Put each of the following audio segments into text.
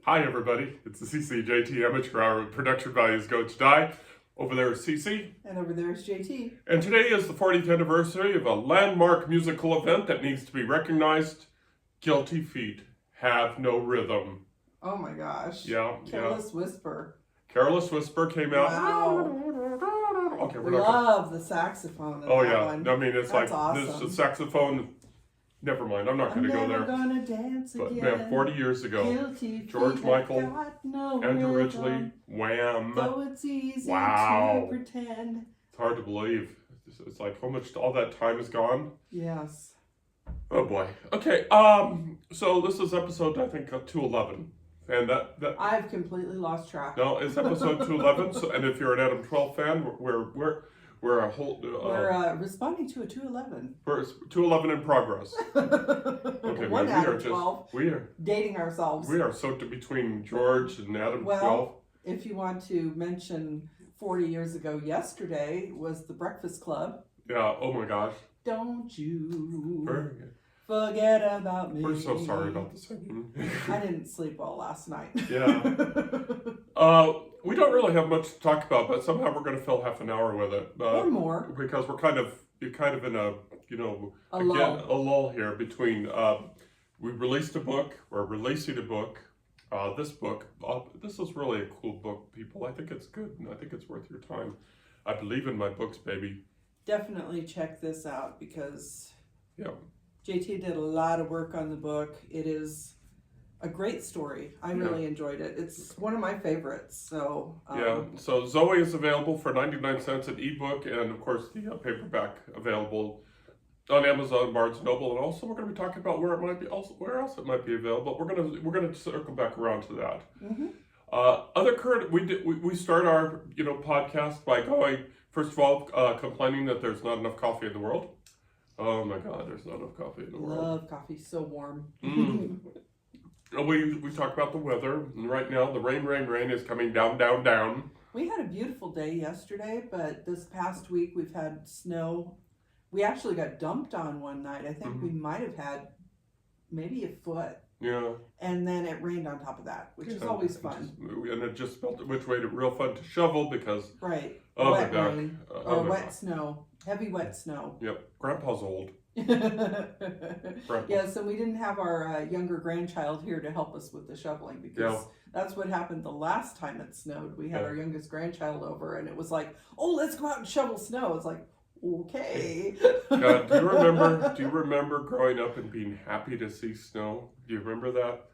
Hi everybody, it's the CCJT Amateur Hour. Production values go to die. Over there is CC. And over there is JT. And today is the 40th anniversary of a landmark musical event that needs to be recognized. Guilty Feet have no rhythm. Oh my gosh. Yeah. Careless Whisper. Careless Whisper came out. Wow. Okay, we're Love the saxophone in Oh that yeah, one. I mean it's That's like awesome. this is saxophone. Never mind, I'm not going to go there. Never gonna dance But again. man, 40 years ago, Guilty George feet Michael, got no Andrew rhythm, Ridgely, Wham. though it's easy Wow. to pretend. It's hard to believe. It's like how much all that time is gone. Yes. Oh boy. Okay. So this is episode I think 211, and that I've completely lost track. no, it's episode 211. So, and if you're an Adam 12 fan, we're a whole We're responding to a 211. we're 211 in progress. Okay, One man, out of 12. we are Dating ourselves. so between George and Adam 12. Well, if you want to mention 40 years ago yesterday was the Breakfast Club. Yeah. Oh my gosh. Don't you Very good. forget about me. We're so sorry about the singing. I didn't sleep well last night. Yeah. We don't really have much to talk about, but somehow we're going to fill half an hour with it. Or more. Because we're kind of in a, A a lull here between, we released a book, we're releasing a book, this book, this is really a cool book, people. I think it's good, and I think it's worth your time. I believe in my books, baby. Definitely check this out because Yeah. JT did a lot of work on the book. It is a great story. I really enjoyed it. It's one of my favorites. So So ZOEY is available for 99 cents an ebook, and of course the paperback available on Amazon, Barnes & Noble, and also we're going to be talking about where else it might be available. We're going to circle back around to that. Mm-hmm. Other current, we start our podcast by going first of all complaining that there's not enough coffee in the world. Oh my God, there's not enough coffee in the world. Love coffee, so warm. We talk about the weather, and right now the rain is coming down. We had a beautiful day yesterday, but this past week we've had snow. We actually got dumped on one night. I think we might have had maybe a foot. Yeah. And then it rained on top of that, which is always fun. And it just felt which made it real fun to shovel because right. Oh wet my God. rain Oh or wet snow, heavy wet snow. Yep, Grandpa's old. Yes, and we didn't have our younger grandchild here to help us with the shoveling because that's what happened the last time it snowed. We had our youngest grandchild over, and it was like, "Oh, let's go out and shovel snow." It's like, okay. God, do you remember growing up and being happy to see snow? Do you remember that?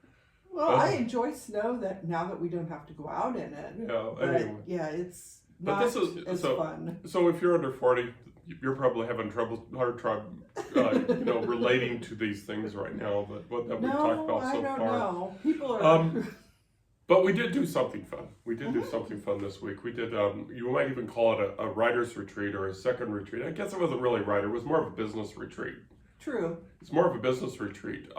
Well, I enjoy snow that now that we don't have to go out in it. Yeah. But Anyway. yeah, it's But not this is as fun. So if you're under 40, you're probably having hard time, relating to these things right now. But what that we've talked about so I don't far. know. People are. But we did do something fun. We did do something fun this week. We did. You might even call it a writer's retreat or a second retreat. I guess it wasn't really writer. It was more of a business retreat. True. It's more of a business retreat.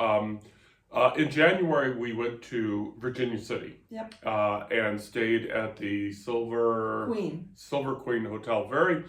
In January, we went to Virginia City. Yep. And stayed at the Silver Queen Hotel. Very.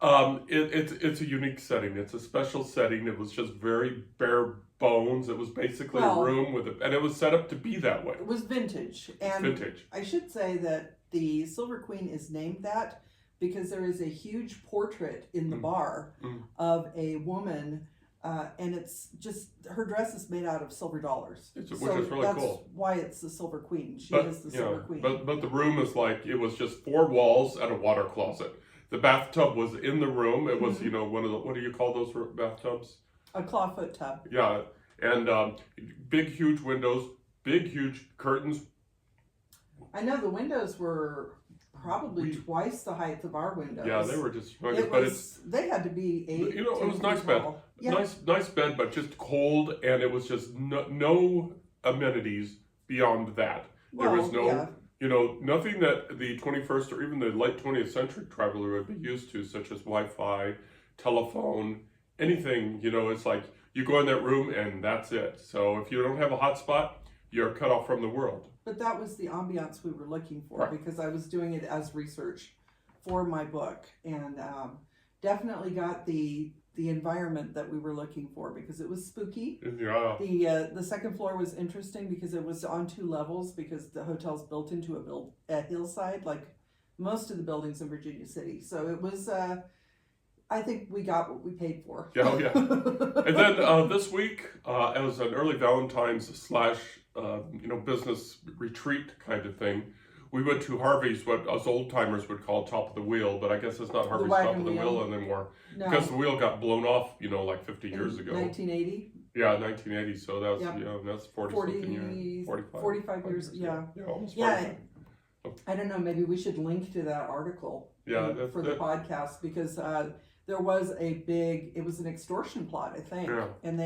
It's a unique setting. It's a special setting. It was just very bare bones. It was basically a room and it was set up to be that way. It was vintage. And vintage. I should say that the Silver Queen is named that because there is a huge portrait in the bar of a woman, and it's just her dress is made out of silver dollars, which is really cool. That's why it's the Silver Queen. She is the Silver Queen. But the room is like it was just 4 walls and a water closet. The bathtub was in the room. It was one of the, what do you call those bathtubs? A clawfoot tub. Yeah, and big huge windows, big huge curtains. I know the windows were probably twice the height of our windows. Yeah, they were just. They had to be 8. It was nice bed, nice bed, but just cold, and it was just no amenities beyond that. There was no, nothing that the 21st or even the late 20th century traveler would be used to, such as Wi-Fi, telephone, anything. It's like you go in that room and that's it. So if you don't have a hotspot, you're cut off from the world. But that was the ambiance we were looking for because I was doing it as research for my book, and definitely got the the environment that we were looking for because it was spooky. Yeah. The second floor was interesting because it was on 2 levels because the hotel's built into a hillside like most of the buildings in Virginia City. So it was I think we got what we paid for. Yeah, oh, yeah. And then this week, as an early Valentine's / business retreat kind of thing, we went to Harveys, what us old timers would call top of the wheel, but I guess it's not Harveys top of the wheel anymore. No. Because the wheel got blown off, like 50 years ago. 1980? Yeah, 1980. So that was, Yep. That's 40 years. 45 years, yeah. Yeah, almost 45. Yeah, I don't know, maybe we should link to that article for the podcast because there was it was an extortion plot, I think. Yeah. And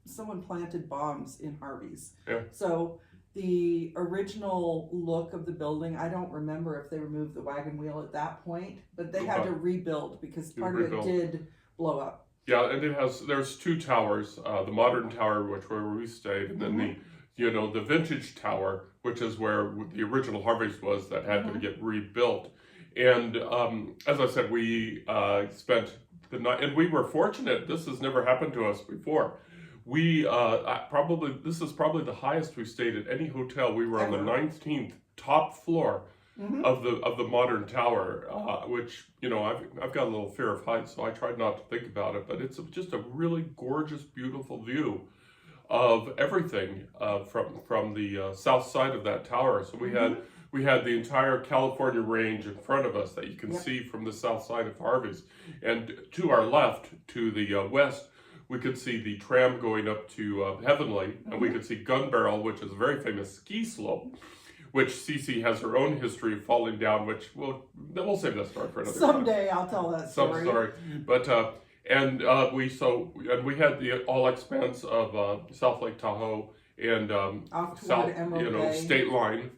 someone planted bombs in Harveys. Yeah. So the original look of the building, I don't remember if they removed the wagon wheel at that point, but they had to rebuild because part of it did blow up. Yeah, and there's 2 towers, the modern tower, where we stayed, and then the vintage tower, which is where the original Harveys was that had to get rebuilt. And as I said, we spent the night, and we were fortunate. This has never happened to us before. We this is probably the highest we've stayed at any hotel. We were on the 19th top floor of the modern tower, which I've got a little fear of heights, so I tried not to think about it. But it's just a really gorgeous, beautiful view of everything from the south side of that tower. So we had the entire California range in front of us that you can see from the south side of Harveys, and to our left, to the west, we could see the tram going up to Heavenly, and we could see Gun Barrel, which is a very famous ski slope, which Cece has her own history of falling down, which we'll save that story for another time. Someday I'll tell that story. Some story, but we had the all expense of South Lake Tahoe and off South, Emerald Bay. State Line,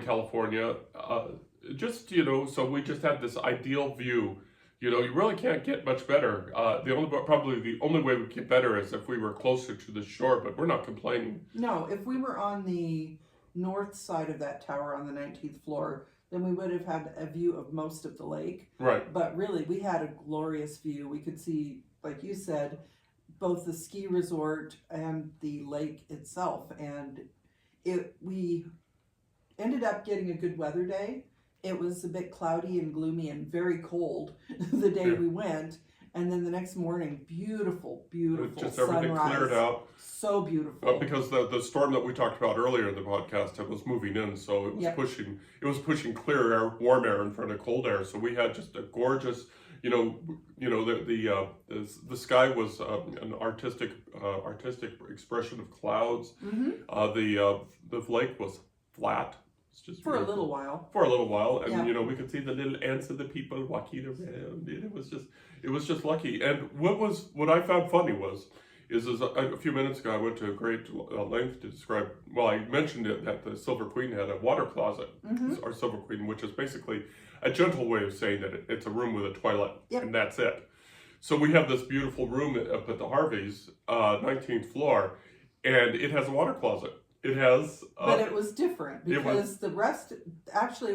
California. So we just had this ideal view. You really can't get much better. Probably the only way we get better is if we were closer to the shore, but we're not complaining. No, if we were on the north side of that tower on the 19th floor, then we would have had a view of most of the lake. Right. But really, we had a glorious view. We could see, like you said, both the ski resort and the lake itself. And we ended up getting a good weather day. It was a bit cloudy and gloomy and very cold the day we went. And then the next morning, beautiful just sunrise. everything cleared out. So beautiful. Because the storm that we talked about earlier in the podcast, it was moving in, so it was pushing clear air, warm air in front of cold air. So we had just a gorgeous, the sky was an artistic expression of clouds. The lake was flat. Just for a little while. For a little while, and we could see the little ants of the people walking around. It was just lucky. And what I found funny is a few minutes ago I went to a great length to describe. Well, I mentioned it that the Silver Queen had a water closet, our Silver Queen, which is basically a gentle way of saying that it's a room with a toilet, and that's it. So we have this beautiful room up at the Harveys, 19th floor, and it has a water closet. It has... but it was different because it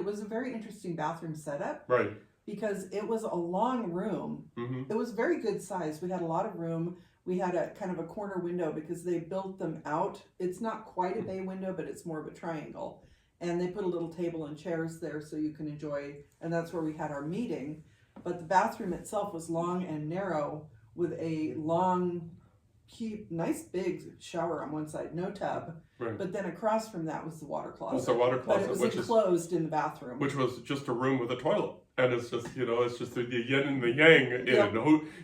was a very interesting bathroom setup. Right. Because it was a long room. It was very good size. We had a lot of room. We had a kind of a corner window because they built them out. It's not quite a bay window, but it's more of a triangle. And they put a little table and chairs there so you can enjoy, and that's where we had our meeting. But the bathroom itself was long and narrow with a long, nice big shower on one side, no tub. Right. But then across from that was the water closet. It's a water closet, but it was enclosed in the bathroom. Which was just a room with a toilet. And it's just, it's just the yin and the yang,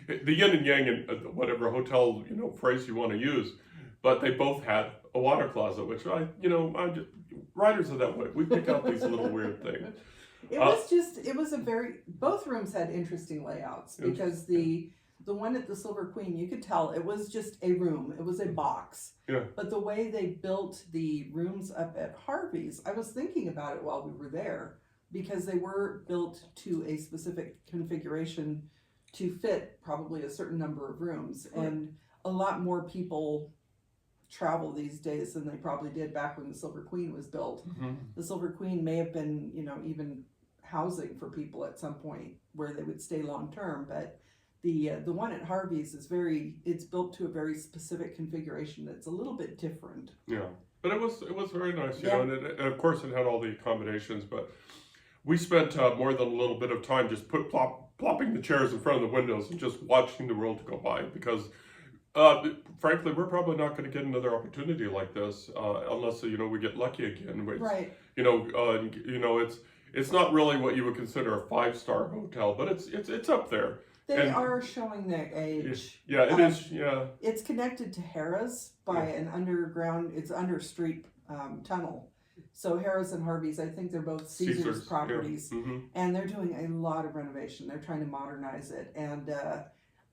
the yin and yang in whatever hotel, phrase you want to use. But they both had a water closet, which writers are that way. We pick out these little weird things. Both rooms had interesting layouts because the one at the Silver Queen, you could tell it was just a room. It was a box. Yeah. But the way they built the rooms up at Harvey's, I was thinking about it while we were there because they were built to a specific configuration to fit probably a certain number of rooms. Right. And a lot more people travel these days than they probably did back when the Silver Queen was built. The Silver Queen may have been, even housing for people at some point where they would stay long term, but The one at Harveys is it's built to a very specific configuration that's a little bit different. Yeah, but it was very nice, you know, and of course it had all the accommodations, but we spent more than a little bit of time just plopping the chairs in front of the windows and just watching the world go by, because frankly, we're probably not going to get another opportunity like this unless, you know, we get lucky again. Right. You know, it's not really what you would consider a 5-star hotel, but it's up there. They are showing their age. Yeah, it is. Yeah. It's connected to Harrah's by an underground. It's under street tunnel. So Harrah's and Harveys, I think they're both Caesar's properties, and they're doing a lot of renovation. They're trying to modernize it, and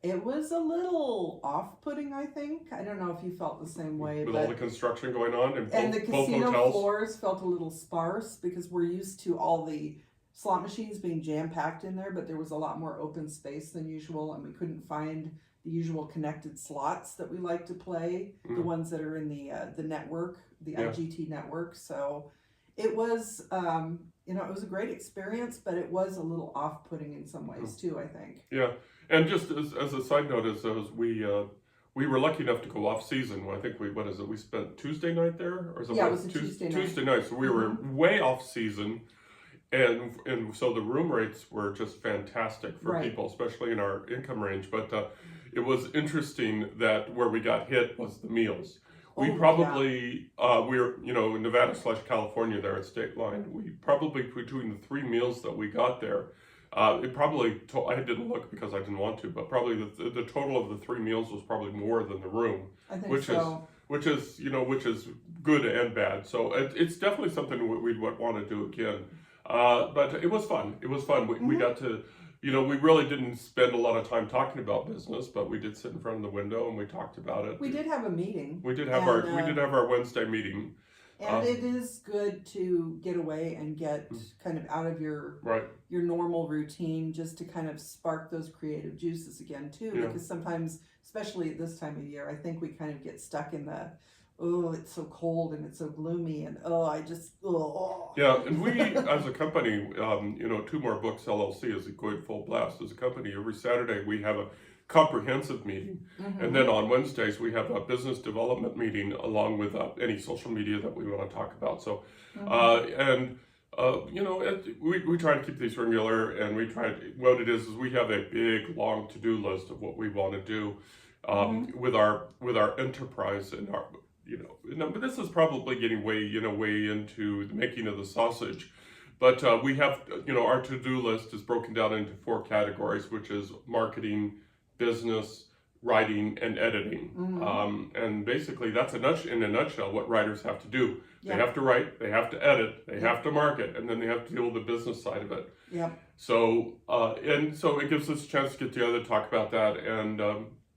it was a little off-putting, I think. I don't know if you felt the same way. With all the construction going on and the casino floors felt a little sparse because we're used to all the slot machines being jam-packed in there, but there was a lot more open space than usual, and we couldn't find the usual connected slots that we like to play, the ones that are in the network, the IGT network. So it was, you know, it was a great experience, but it was a little off-putting in some ways too, I think. Yeah, and just as a side note, as we were lucky enough to go off season. I think we spent Tuesday night there, or something. Yeah, it was a Tuesday night. So we were way off season. And so the room rates were just fantastic for people, especially in our income range. But it was interesting that where we got hit was the meals. We probably, we're, you know, in Nevada/California there at state line, we probably, between the 3 meals that we got there, it probably, I didn't look because I didn't want to, but probably the total of the 3 meals was probably more than the room. I think so. Which is good and bad. So it's definitely something we'd want to do again. But it was fun. We got to, you know, we really didn't spend a lot of time talking about business, but we did sit in front of the window and we talked about it. We did have a meeting. We did have our Wednesday meeting. And it is good to get away and get kind of out of your normal routine, just to kind of spark those creative juices again too. Yeah. Because sometimes, especially at this time of year, I think we kind of get stuck in the, oh, it's so cold and it's so gloomy, and Yeah, and we, as a company, you know, Two More Books LLC is going full blast as a company. Every Saturday we have a comprehensive meeting, and then on Wednesdays we have a business development meeting along with any social media that we want to talk about. So, you know, we try to keep these regular, and we try to, what it is we have a big, long to-do list of what we want to do with our enterprise and our, you know, but this is probably getting way into the making of the sausage. But we have, you know, our to-do list is broken down into 4 categories, which is marketing, business, writing, and editing. And basically that's in a nutshell what writers have to do. They have to write, they have to edit, they have to market, and then they have to deal with the business side of it. So and so it gives us a chance to get together, talk about that, and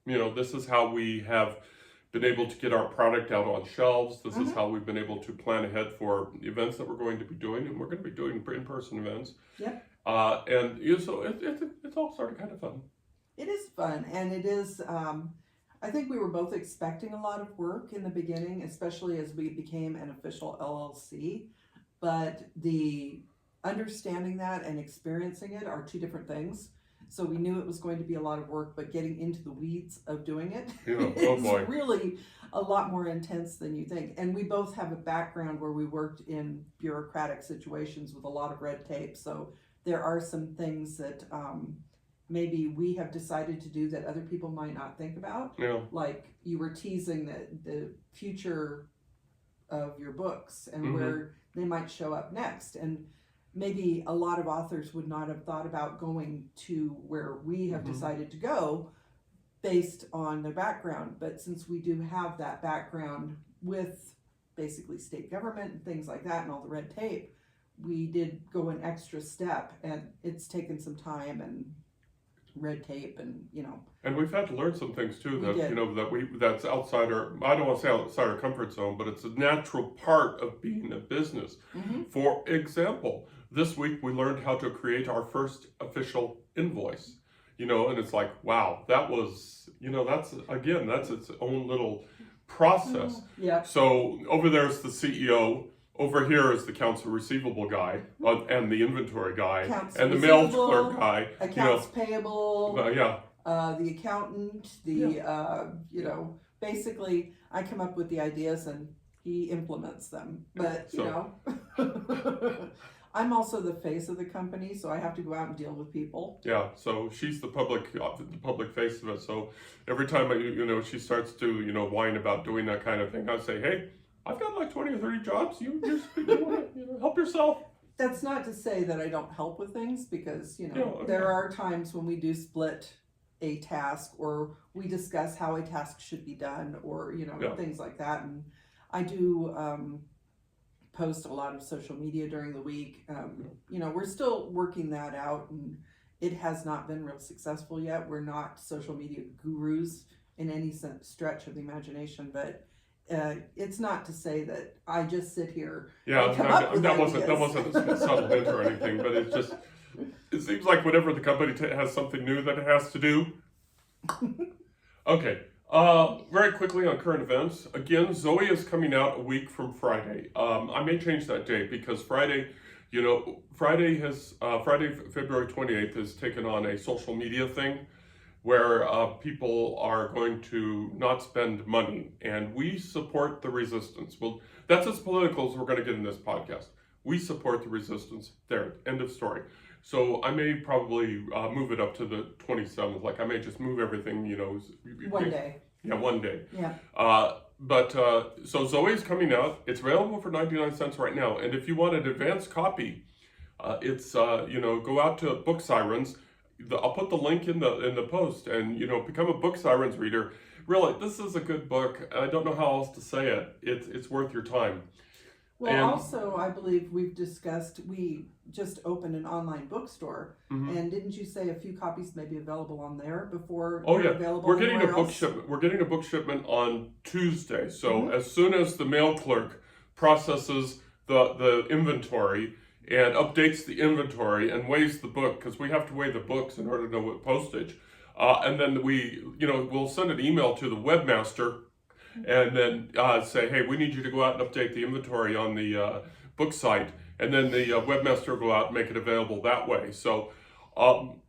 you know, this is how we have been able to get our product out on shelves. This is how we've been able to plan ahead for events that we're going to be doing, and we're going to be doing in-person events. And you know, so it's all sort of kind of fun. It is fun, and it is, I think we were both expecting a lot of work in the beginning, especially as we became an official LLC, but the understanding that and experiencing it are 2 different things. So we knew it was going to be a lot of work, but getting into the weeds of doing it is really a lot more intense than you think. And we both have a background where we worked in bureaucratic situations with a lot of red tape. So there are some things that maybe we have decided to do that other people might not think about. Like you were teasing the future of your books and where they might show up next. And maybe a lot of authors would not have thought about going to where we have decided to go based on their background. But since we do have that background with basically state government and things like that and all the red tape, we did go an extra step, and it's taken some time and red tape, and you know. And we've had to learn some things too that you know that's outside our, I don't want to say outside our comfort zone, but it's a natural part of being a business. For example, this week we learned how to create our first official invoice. You know, and it's like, wow, that was, you know, that's its own little process. So over there's the CEO. Over here is the accounts receivable guy and the inventory guy and the mail clerk guy. Accounts payable. the accountant, basically I come up with the ideas and he implements them. But, I'm also the face of the company, so I have to go out and deal with people. Yeah, so she's the public face of it. So every time she starts to whine about doing that kind of thing, I say, hey, I've got like 20 or 30 jobs. You want to help yourself. That's not to say that I don't help with things, because there are times when we do split a task, or we discuss how a task should be done, or things like that. And I do post a lot of social media during the week. We're still working that out, and it has not been real successful yet. We're not social media gurus in any stretch of the imagination, but it's not to say that I just sit here. Yeah, that wasn't a subtle hint or anything, but it's just, it seems like whenever the company has something new that it has to do. Okay. Very quickly on current events. Again, ZOEY is coming out a week from Friday. I may change that date because Friday, Friday, February 28th has taken on a social media thing where people are going to not spend money, and we support the resistance. Well, that's as political as we're going to get in this podcast. We support the resistance. There, end of story. So I may probably move it up to the 27th. Like I may just move everything, one day. Yeah, one day. Yeah. So ZOEY's coming out. It's available for 99 cents right now. And if you want an advanced copy, it's go out to Book Sirens. I'll put the link in the post, and become a Book Sirens reader. Really, this is a good book. I don't know how else to say it. It's worth your time. Well, also, I believe we just opened an online bookstore, and didn't you say a few copies may be available on there before? Oh yeah, available we're getting a book else? shipment. We're getting a book shipment on Tuesday. So as soon as the mail clerk processes the inventory and updates the inventory and weighs the book, because we have to weigh the books in order to know what postage, and then we'll send an email to the webmaster. And then say, hey, we need you to go out and update the inventory on the book site. And then the webmaster will go out and make it available that way. So, all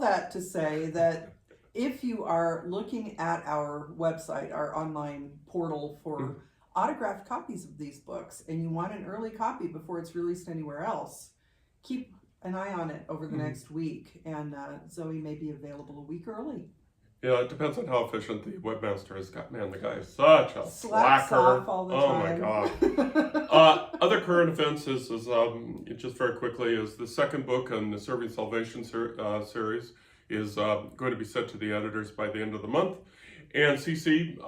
that to say that if you are looking at our website, our online portal for autographed copies of these books, and you want an early copy before it's released anywhere else, keep an eye on it over the next week. And ZOEY may be available a week early. Yeah, it depends on how efficient the webmaster is. Man, the guy is such a slacker. Off all the time. My God. Other current events is just very quickly, is the second book in the Serving Salvation series is going to be sent to the editors by the end of the month. And CC,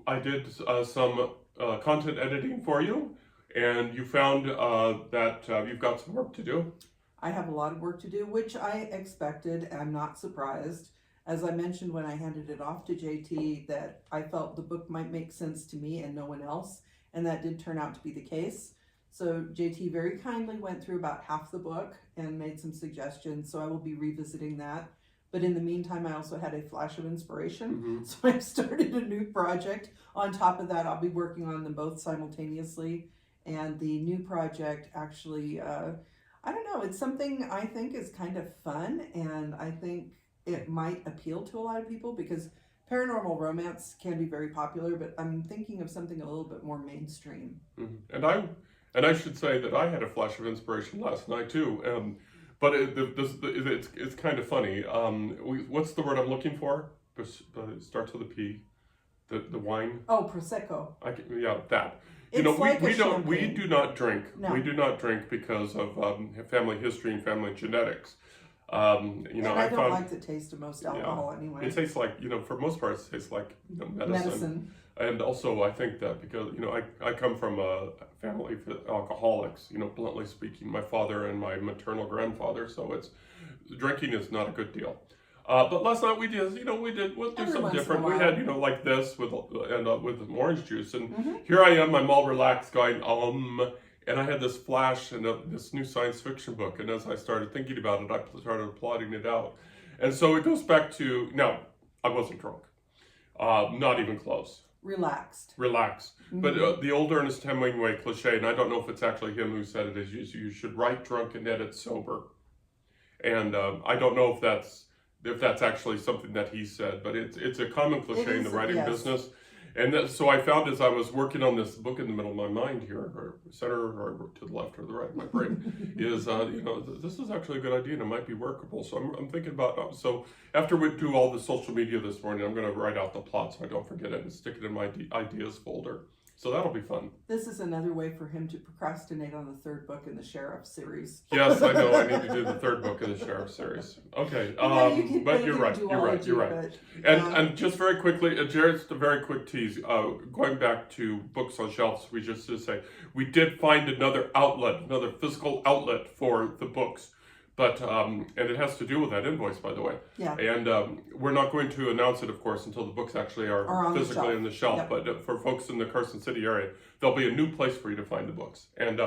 I did some content editing for you, and you found that you've got some work to do. I have a lot of work to do, which I expected. I'm not surprised. As I mentioned when I handed it off to JT, that I felt the book might make sense to me and no one else, and that did turn out to be the case. So JT very kindly went through about half the book and made some suggestions, so I will be revisiting that. But in the meantime, I also had a flash of inspiration, so I've started a new project. On top of that, I'll be working on them both simultaneously, and the new project actually, I don't know, it's something I think is kind of fun, and I think it might appeal to a lot of people, because paranormal romance can be very popular, but I'm thinking of something a little bit more mainstream. And I should say that I had a flash of inspiration last night too. But it's kind of funny. What's the word I'm looking for? It starts with a P. The wine. Oh, prosecco. That. We do not drink. No. We do not drink because of family history and family genetics. And I don't like the taste of most alcohol anyway. It tastes like, for most parts, it tastes like medicine. And also, I think that because, I come from a family of alcoholics, bluntly speaking, my father and my maternal grandfather, so drinking is not a good deal. But last night we'll do something different. We had, like this with orange juice, and here I am, I'm all relaxed going, and I had this flash and this new science fiction book, and as I started thinking about it, I started plotting it out. And so it goes back to, now, I wasn't drunk. Not even close. Relaxed. But the old Ernest Hemingway cliche, and I don't know if it's actually him who said it, is you should write drunk and edit sober. And I don't know if that's if that's actually something that he said, but it's a common cliche in the writing business. And so I found as I was working on this book in the middle of my mind here, or center, or to the left or the right of my brain, is, this is actually a good idea and it might be workable. So I'm thinking about, so after we do all the social media this morning, I'm going to write out the plot so I don't forget it and stick it in my ideas folder. So that'll be fun. This is another way for him to procrastinate on the third book in the Sheriff series. Yes, I know. I need to do the third book in the Sheriff series. Okay, but you're right. You're right. And just very quickly, just a very quick tease. Going back to books on shelves, we just to say we did find another outlet, another physical outlet for the books. But, and it has to do with that invoice, by the way. Yeah. And we're not going to announce it, of course, until the books actually are physically on the shelf. Yep. But for folks in the Carson City area, there'll be a new place for you to find the books. And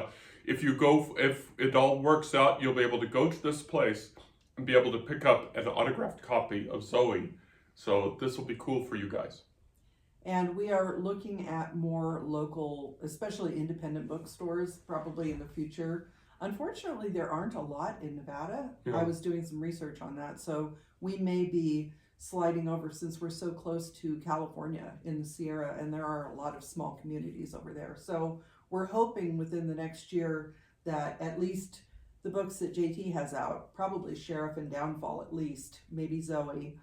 if it all works out, you'll be able to go to this place and be able to pick up an autographed copy of ZOEY. So this will be cool for you guys. And we are looking at more local, especially independent bookstores, probably in the future. Unfortunately, there aren't a lot in Nevada. Yeah. I was doing some research on that, so we may be sliding over since we're so close to California in the Sierra, and there are a lot of small communities over there. So we're hoping within the next year that at least the books that JT has out, probably Sheriff and Downfall at least, maybe ZOEY,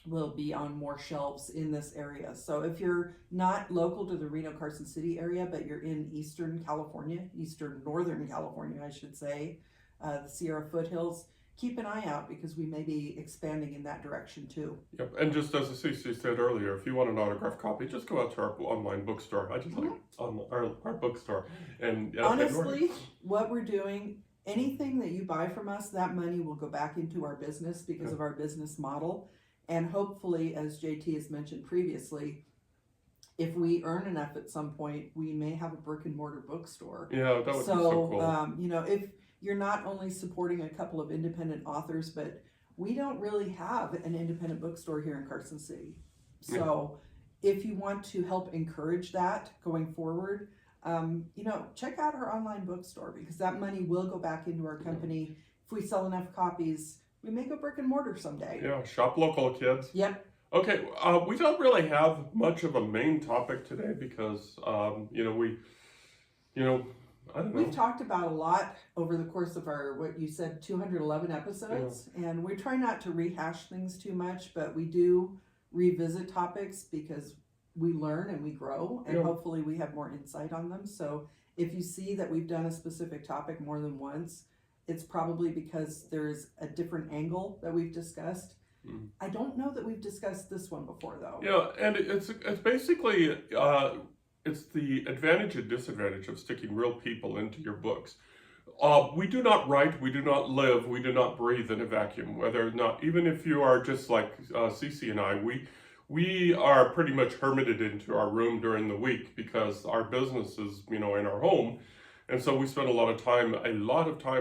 will be on more shelves in this area. So if you're not local to the Reno-Carson City area, but you're in Eastern Northern California, I should say, the Sierra foothills, keep an eye out because we may be expanding in that direction too. Yep, and just as Cece said earlier, if you want an autographed copy, just go out to our online bookstore. I just like our bookstore. And honestly, what we're doing, anything that you buy from us, that money will go back into our business because of our business model. And hopefully, as JT has mentioned previously, if we earn enough at some point, we may have a brick and mortar bookstore. Yeah, that would be so cool. If you're not only supporting a couple of independent authors, but we don't really have an independent bookstore here in Carson City. So if you want to help encourage that going forward, check out our online bookstore because that money will go back into our company. If we sell enough copies, we may go brick and mortar someday. Yeah, shop local, kids. Yep. Okay, we don't really have much of a main topic today because, I don't know. We've talked about a lot over the course of our, what you said, 211 episodes, and we try not to rehash things too much, but we do revisit topics because we learn and we grow, and hopefully we have more insight on them. So if you see that we've done a specific topic more than once, it's probably because there's a different angle that we've discussed. I don't know that we've discussed this one before, though. Yeah, and it's basically, it's the advantage and disadvantage of sticking real people into your books. We do not write, we do not live, we do not breathe in a vacuum. Whether or not, even if you are just like Cece and I, we are pretty much hermited into our room during the week because our business is, in our home. And so we spend a lot of time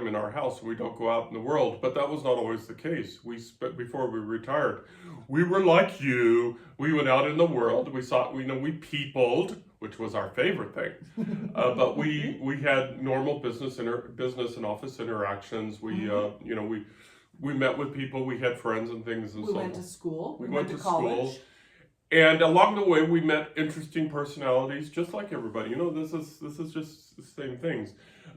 in our house. We don't go out in the world, but that was not always the case. Before we retired, we were like you. We went out in the world. We saw, we peopled, which was our favorite thing. But we had normal business and office interactions. We met with people. We had friends and things and so on. We went to school. We went to college. School. And along the way, we met interesting personalities, just like everybody. This is just the same things.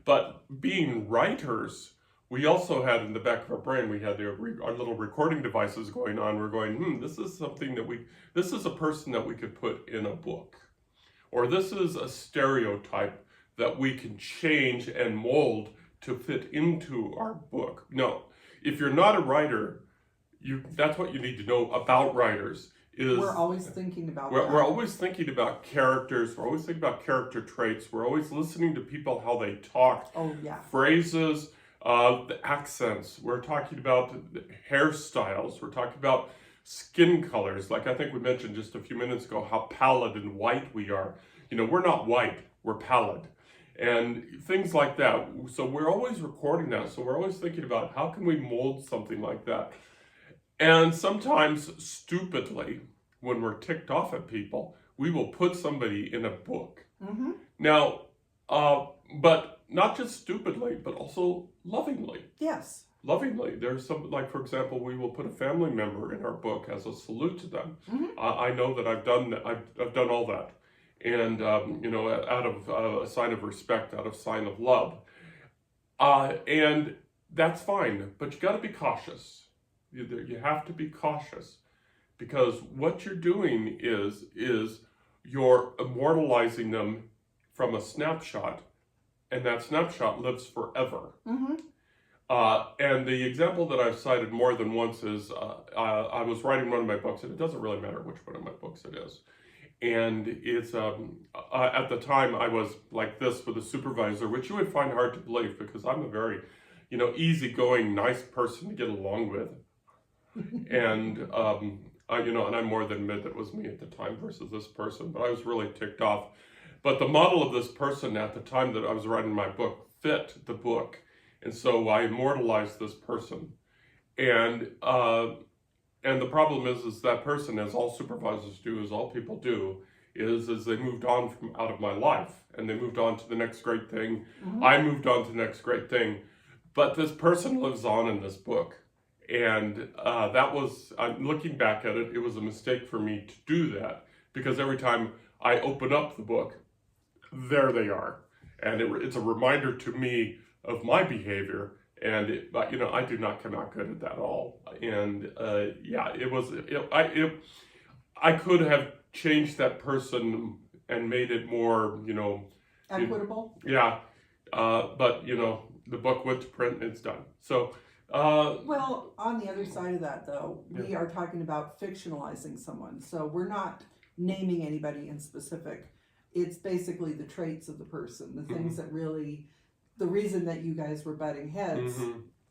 But being writers, we also had in the back of our brain, we had our little recording devices going on. We're going, this is something this is a person that we could put in a book. Or this is a stereotype that we can change and mold to fit into our book. No, if you're not a writer, that's what you need to know about writers. We're always thinking about We're always thinking about characters. We're always thinking about character traits. We're always listening to people, how they talk. Oh, yeah. Phrases, the accents. We're talking about hairstyles. We're talking about skin colors. Like I think we mentioned just a few minutes ago, how pallid and white we are. We're not white. We're pallid. And things like that. So we're always recording that. So we're always thinking about how can we mold something like that. And sometimes, stupidly, when we're ticked off at people, we will put somebody in a book. Mm-hmm. Now, but not just stupidly, but also lovingly. Yes. lovingly. There's some, like, for example, we will put a family member in our book as a salute to them. I know that I've done that. I've done all that, and out of a sign of respect, out of sign of love, and that's fine. But you got to be cautious. You have to be cautious, because what you're doing is you're immortalizing them from a snapshot, and that snapshot lives forever. And the example that I've cited more than once is I was writing one of my books, and it doesn't really matter which one of my books it is. And it's at the time I was like this with a supervisor, which you would find hard to believe, because I'm a very, easygoing, nice person to get along with. And and I more than admit that was me at the time versus this person, but I was really ticked off. But the model of this person at the time that I was writing my book fit the book. And so I immortalized this person. And the problem is that person, as all supervisors do, as all people do, is they moved on from out of my life, and they moved on to the next great thing. I moved on to the next great thing. But this person lives on in this book. And that was, looking back at it, it was a mistake for me to do that, because every time I open up the book, there they are. And it's a reminder to me of my behavior, and I do not come out good at that at all. And I could have changed that person and made it more, equitable. But the book went to print and it's done. So. Well, on the other side of that, though, we are talking about fictionalizing someone. So we're not naming anybody in specific. It's basically the traits of the person, the things that really, the reason that you guys were butting heads.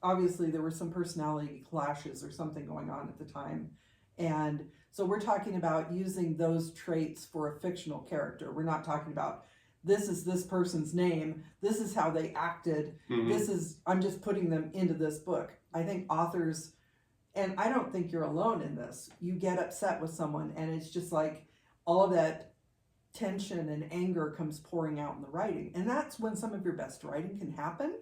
Obviously, there were some personality clashes or something going on at the time. And so we're talking about using those traits for a fictional character. We're not talking about, this is this person's name, this is how they acted, I'm just putting them into this book. I think authors, and I don't think you're alone in this, you get upset with someone and it's just like all of that tension and anger comes pouring out in the writing. And that's when some of your best writing can happen.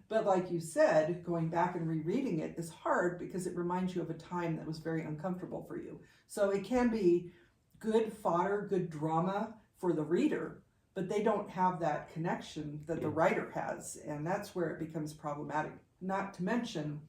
But like you said, going back and rereading it is hard, because it reminds you of a time that was very uncomfortable for you. So it can be good fodder, good drama for the reader, but they don't have that connection that the writer has, and that's where it becomes problematic. Not to mention,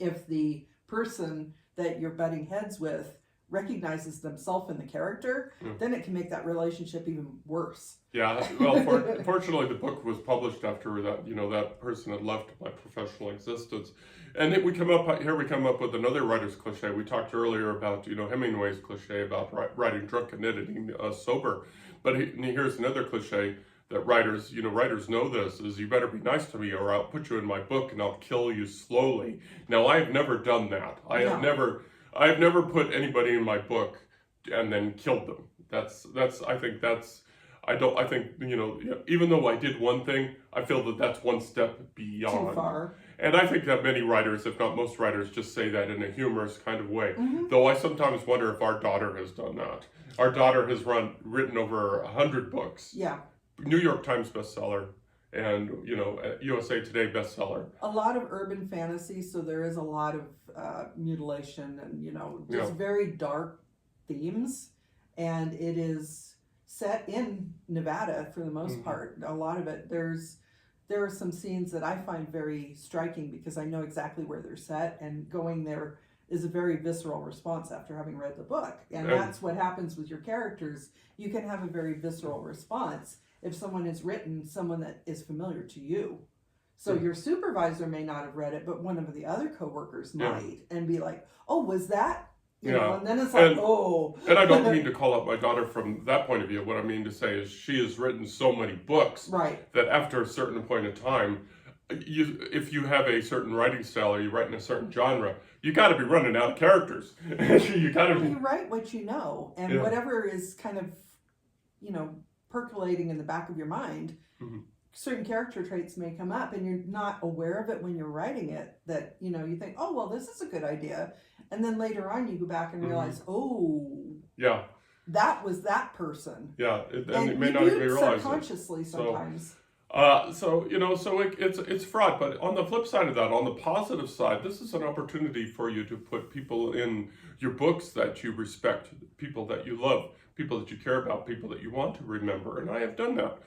if the person that you're butting heads with recognizes themselves in the character, then it can make that relationship even worse. Yeah, well, fortunately, the book was published after that, that person had left my professional existence. And we come up with another writer's cliche. We talked earlier about, Hemingway's cliche about writing drunk and editing sober. But here's another cliche that writers know this, is you better be nice to me or I'll put you in my book and I'll kill you slowly. Now, I have never done that. I have never put anybody in my book and then killed them. I think, even though I did one thing, I feel that that's one step beyond. Too far. And I think that many writers, if not most writers, just say that in a humorous kind of way. Though I sometimes wonder if our daughter has done that. Our daughter has written over 100 books. Yeah. New York Times bestseller, and USA Today bestseller. A lot of urban fantasy, so there is a lot of mutilation and just very dark themes, and it is set in Nevada for the most part. A lot of it, there are some scenes that I find very striking, because I know exactly where they're set, and going there is a very visceral response after having read the book. And that's what happens with your characters. You can have a very visceral response if someone has written someone that is familiar to you. So your supervisor may not have read it, but one of the other coworkers might, and be like, oh, was that? And then it's like, oh. And I don't mean to call out my daughter from that point of view. What I mean to say is she has written so many books that after a certain point of time, if you have a certain writing style or you write in a certain genre, you got to be running out of characters. You write what you know, and whatever is kind of, percolating in the back of your mind. Certain character traits may come up, and you're not aware of it when you're writing it. That you think, oh well, this is a good idea, and then later on you go back and realize, that was that person. And it may not even realize subconsciously sometimes. It's fraught. But on the flip side of that, on the positive side, this is an opportunity for you to put people in your books that you respect, people that you love, people that you care about, people that you want to remember. And I have done that,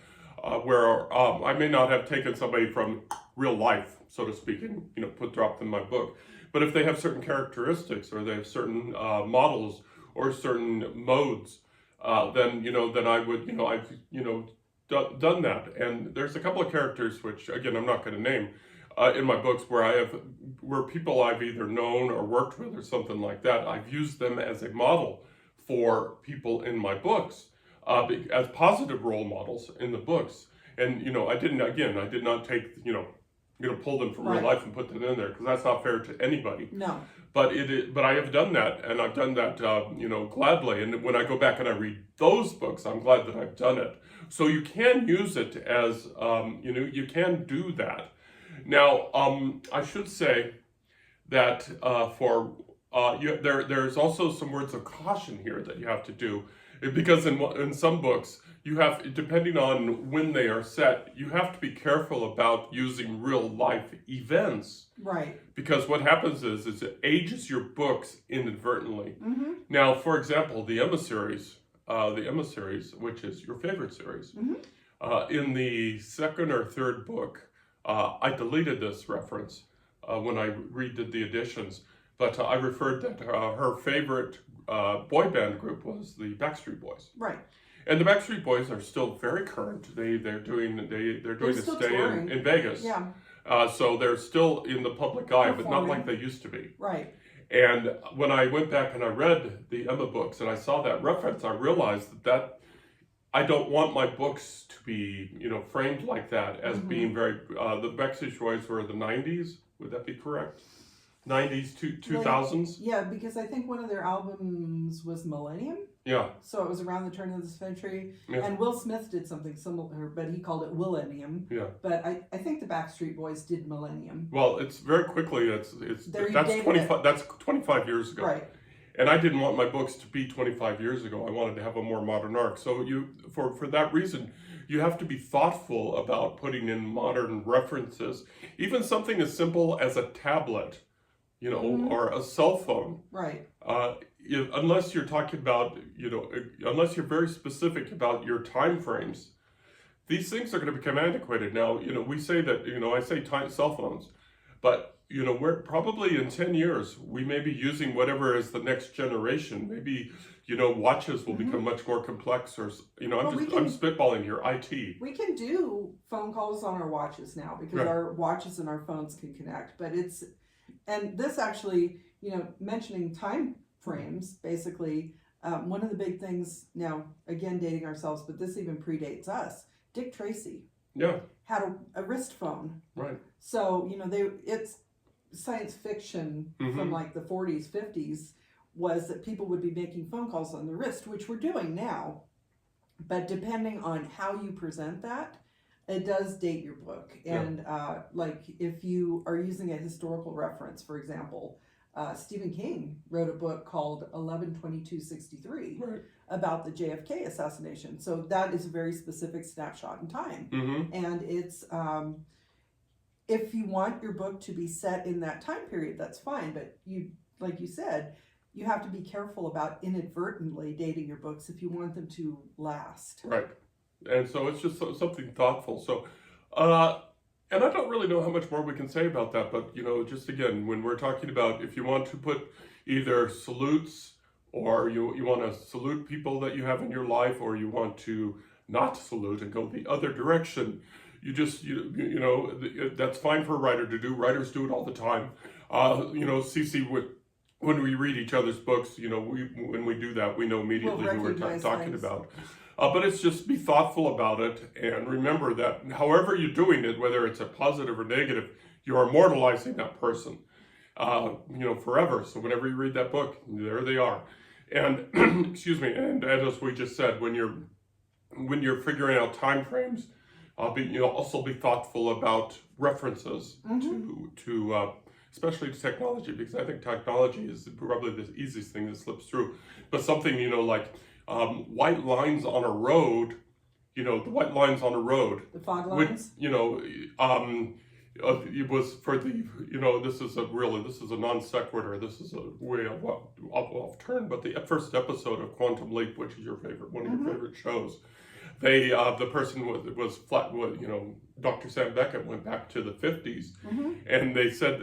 where I may not have taken somebody from real life, so to speak, and dropped in my book. But if they have certain characteristics, or they have certain models or certain modes, then I would, I've done that. And there's a couple of characters which, again, I'm not going to name, in my books where people I've either known or worked with or something like that. I've used them as a model for people in my books, as positive role models in the books. And I did not take pull them from real life and put them in there, because that's not fair to anybody. No. But I have done that, and I've done that, gladly. And when I go back and I read those books, I'm glad that I've done it. So you can use it as, you can do that. Now, I should say that there's also some words of caution here that you have to do, because in some books, you have, depending on when they are set, you have to be careful about using real life events. Right. Because what happens is it ages your books inadvertently. Mm-hmm. Now, for example, the Emma series, which is your favorite series, in the second or third book, I deleted this reference when I redid the editions, but I referred that her favorite boy band group was the Backstreet Boys. Right. And the Backstreet Boys are still very current. They're doing a stay in Vegas. Yeah. So they're still in the public eye, Performing. but not like they used to be. Right. And when I went back and I read the Emma books and I saw that reference, I realized that I don't want my books to be, framed like that as being very. The Backstreet Boys were the '90s. Would that be correct? '90s, 2000s. Yeah, because I think one of their albums was Millennium. Yeah. So it was around the turn of the century. Yeah. And Will Smith did something similar, but he called it Willennium. Yeah. But I think the Backstreet Boys did Millennium. Well, it's very quickly. That's 25. That's 25 years ago. Right. And I didn't want my books to be 25 years ago. I wanted to have a more modern arc. So for that reason, you have to be thoughtful about putting in modern references. Even something as simple as a tablet, or a cell phone. Right. Unless you're talking about, unless you're very specific about your time frames, these things are going to become antiquated. Now, we say that, I say cell phones, but, we're probably in 10 years, we may be using whatever is the next generation. Maybe, watches will become much more complex, or, I'm spitballing here, IT. We can do phone calls on our watches now, because our watches and our phones can connect, and this actually, mentioning time frames, basically, one of the big things now, again, dating ourselves, but this even predates us, Dick Tracy had a wrist phone. Right. So, it's science fiction from like the 40s, 50s, was that people would be making phone calls on the wrist, which we're doing now. But depending on how you present that, it does date your book. And like if you are using a historical reference, for example, Stephen King wrote a book called 11/22/63 about the JFK assassination. So that is a very specific snapshot in time. And it's, if you want your book to be set in that time period, that's fine. But like you said, you have to be careful about inadvertently dating your books if you want them to last. Right. And so it's just something thoughtful. So, and I don't really know how much more we can say about that, but, just again, when we're talking about if you want to put either salutes, or you want to salute people that you have in your life, or you want to not salute and go the other direction, that's fine for a writer to do. Writers do it all the time. Cece, when we read each other's books, when we do that, we know immediately who we're talking about. But it's just be thoughtful about it, and remember that however you're doing it, whether it's a positive or negative, you are immortalizing that person, forever. So whenever you read that book, there they are. And excuse me. And as we just said, when you're figuring out time frames, also be thoughtful about references to especially to technology, because I think technology is probably the easiest thing that slips through. But something like white lines on a road the white lines on the road. The fog lines? It was for the, this is a non sequitur. This is a way off turn. But the first episode of Quantum Leap, which is one of your favorite shows, the person was flat. Dr. Sam Beckett went back to the 50s, and they said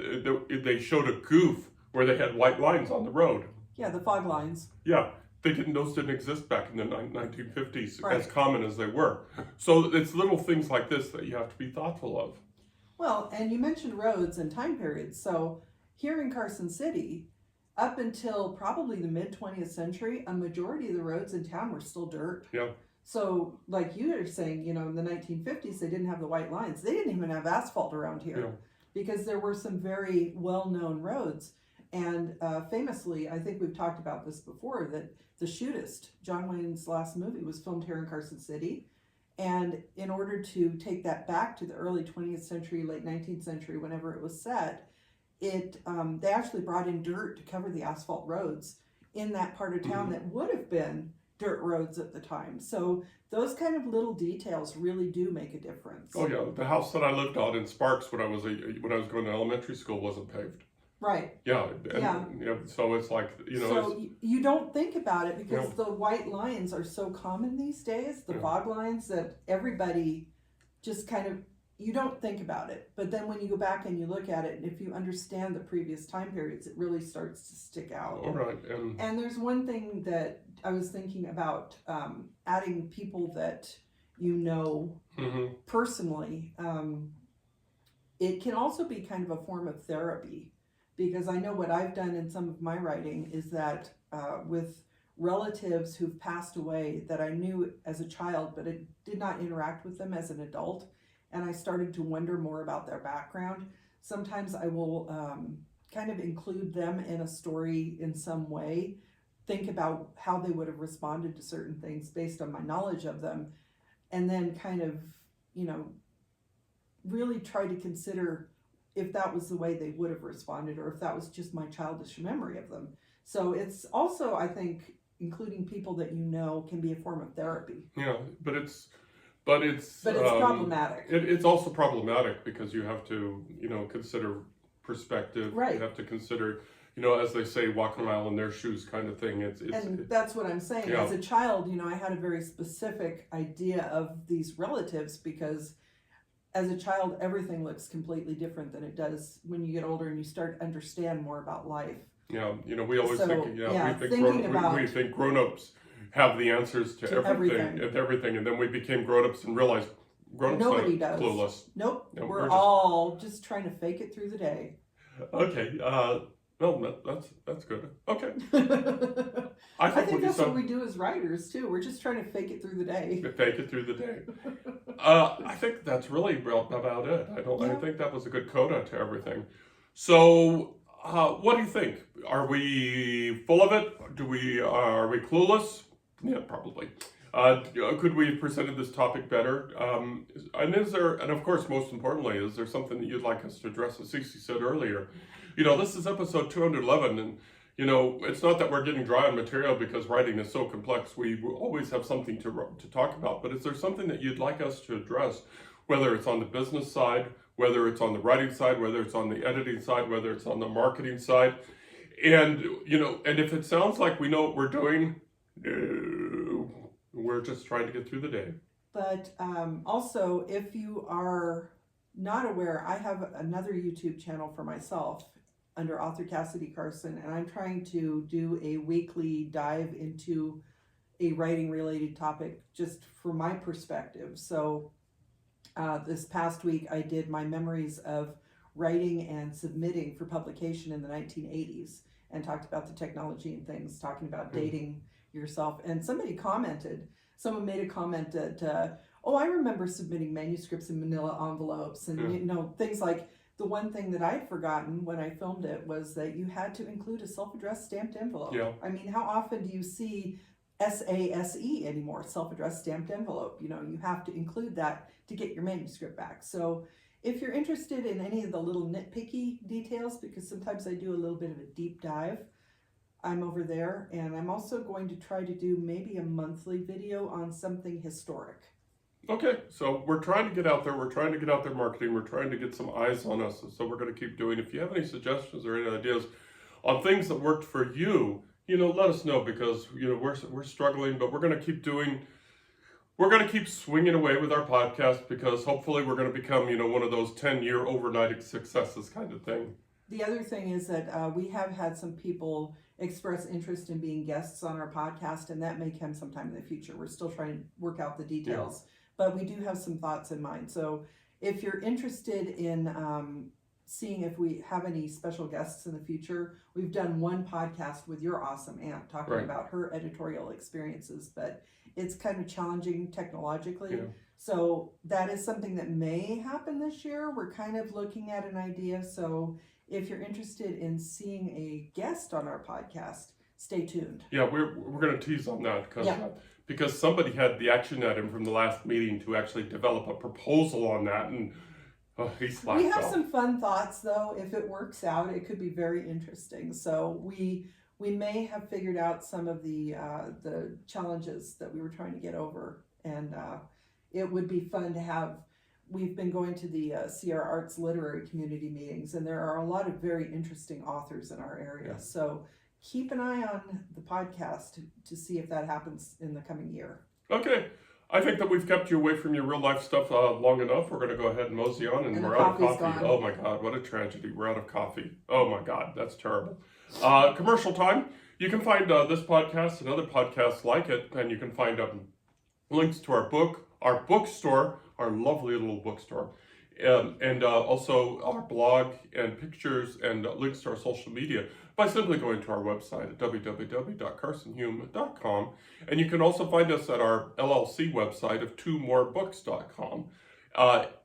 they showed a goof where they had white lines on the road. Yeah, the fog lines. Yeah. Those didn't exist back in the 1950s, right. as common as they were. So it's little things like this that you have to be thoughtful of. Well, and you mentioned roads and time periods. So here in Carson City, up until probably the mid 20th century, a majority of the roads in town were still dirt. Yeah. So like you are saying, in the 1950s, they didn't have the white lines. They didn't even have asphalt around here because there were some very well-known roads. And famously, I think we've talked about this before, that The Shootist, John Wayne's last movie, was filmed here in Carson City. And in order to take that back to the early 20th century, late 19th century, whenever it was set, they actually brought in dirt to cover the asphalt roads in that part of town that would have been dirt roads at the time. So those kind of little details really do make a difference. Oh yeah, the house that I lived on in Sparks when I was going to elementary school wasn't paved. Right. Yeah. So it's like, So you don't think about it because the white lines are so common these days, the fog lines, that everybody just kind of, you don't think about it. But then when you go back and you look at it, and if you understand the previous time periods, it really starts to stick out. All right. And there's one thing that I was thinking about, adding people that personally. It can also be kind of a form of therapy. Because I know what I've done in some of my writing is that with relatives who've passed away that I knew as a child, but I did not interact with them as an adult, and I started to wonder more about their background, sometimes I will kind of include them in a story in some way, think about how they would have responded to certain things based on my knowledge of them, and then kind of, really try to consider if that was the way they would have responded or if that was just my childish memory of them. So it's also, I think, including people that can be a form of therapy. Yeah, but it's problematic. It's also problematic because you have to, consider perspective. Right. You have to consider, as they say, walk a mile in their shoes kind of thing. That's what I'm saying. As a child, I had a very specific idea of these relatives because as a child, everything looks completely different than it does when you get older and you start to understand more about life. Yeah, we always we think grown-ups have the answers to everything, and then we became grown-ups and realized grown-ups nobody does. Clueless. Nope, we're all just trying to fake it through the day. Okay, no, that's good. Okay. I think that's what we do as writers too. We're just trying to fake it through the day. Fake it through the day. I think that's really about it. I think that was a good coda to everything. So, what do you think? Are we full of it? Are we clueless? Yeah, probably. Could we have presented this topic better? And of course, most importantly, is there something that you'd like us to address? As Cece said earlier, this is episode 211, and it's not that we're getting dry on material because writing is so complex. We always have something to talk about. But is there something that you'd like us to address, whether it's on the business side, whether it's on the writing side, whether it's on the editing side, whether it's on the marketing side, and and if it sounds like we know what we're doing, no, we're just trying to get through the day. But also, if you are not aware, I have another YouTube channel for myself under author Cassidy Carson, and I'm trying to do a weekly dive into a writing related topic just from my perspective. So this past week I did my memories of writing and submitting for publication in the 1980s and talked about the technology and things, talking about dating yourself. And someone made a comment that, I remember submitting manuscripts in manila envelopes and things like. The one thing that I'd forgotten when I filmed it was that you had to include a self-addressed stamped envelope. Yeah. I mean, how often do you see SASE anymore, self-addressed stamped envelope? You have to include that to get your manuscript back. So if you're interested in any of the little nitpicky details, because sometimes I do a little bit of a deep dive, I'm over there. And I'm also going to try to do maybe a monthly video on something historic. Okay, so we're trying to get out there. We're trying to get out there marketing. We're trying to get some eyes on us. So we're going to keep doing. If you have any suggestions or any ideas on things that worked for you, let us know, because we're struggling, but we're going to keep doing. We're going to keep swinging away with our podcast, because hopefully we're going to become one of those 10-year overnight successes kind of thing. The other thing is that we have had some people express interest in being guests on our podcast, and that may come sometime in the future. We're still trying to work out the details, but we do have some thoughts in mind. So if you're interested in seeing if we have any special guests in the future, we've done one podcast with your awesome aunt talking about her editorial experiences, but it's kind of challenging technologically. Yeah. So that is something that may happen this year. We're kind of looking at an idea. So if you're interested in seeing a guest on our podcast, stay tuned. Yeah, we're going to tease on that, because somebody had the action item from the last meeting to actually develop a proposal on that, and he slacked We have off. some fun thoughts, though. If it works out, it could be very interesting. So we may have figured out some of the challenges that we were trying to get over, and it would be fun to have. We've been going to the Sierra Arts Literary Community meetings, and there are a lot of very interesting authors in our area. Yeah. So keep an eye on the podcast to see if that happens in the coming year. Okay. I think that we've kept you away from your real life stuff long enough. We're going to go ahead and mosey on, and we're out of coffee. Gone. Oh my God, what a tragedy. We're out of coffee. Oh my God, that's terrible. Commercial time. You can find this podcast and other podcasts like it, and you can find links to our bookstore, our lovely little bookstore, and also our blog and pictures and links to our social media by simply going to our website at www.carsonhume.com. And you can also find us at our LLC website of twomorebooks.com.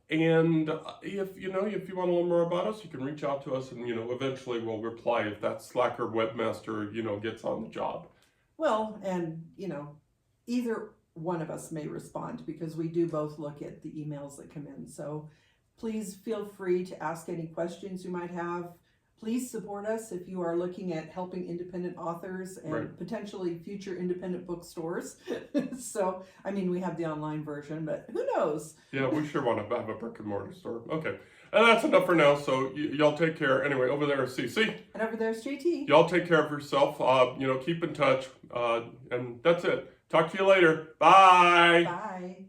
And if you want to learn more about us, you can reach out to us, and eventually we'll reply if that slacker webmaster gets on the job. Well, and either one of us may respond, because we do both look at the emails that come in. So please feel free to ask any questions you might have. Please support us if you are looking at helping independent authors and potentially future independent bookstores. So, we have the online version, but who knows? Yeah, we sure want to have a brick and mortar store. Okay. And that's enough for now. So y'all take care. Anyway, over there is CC. And over there is JT. Y'all take care of yourself. Keep in touch. And that's it. Talk to you later. Bye. Bye.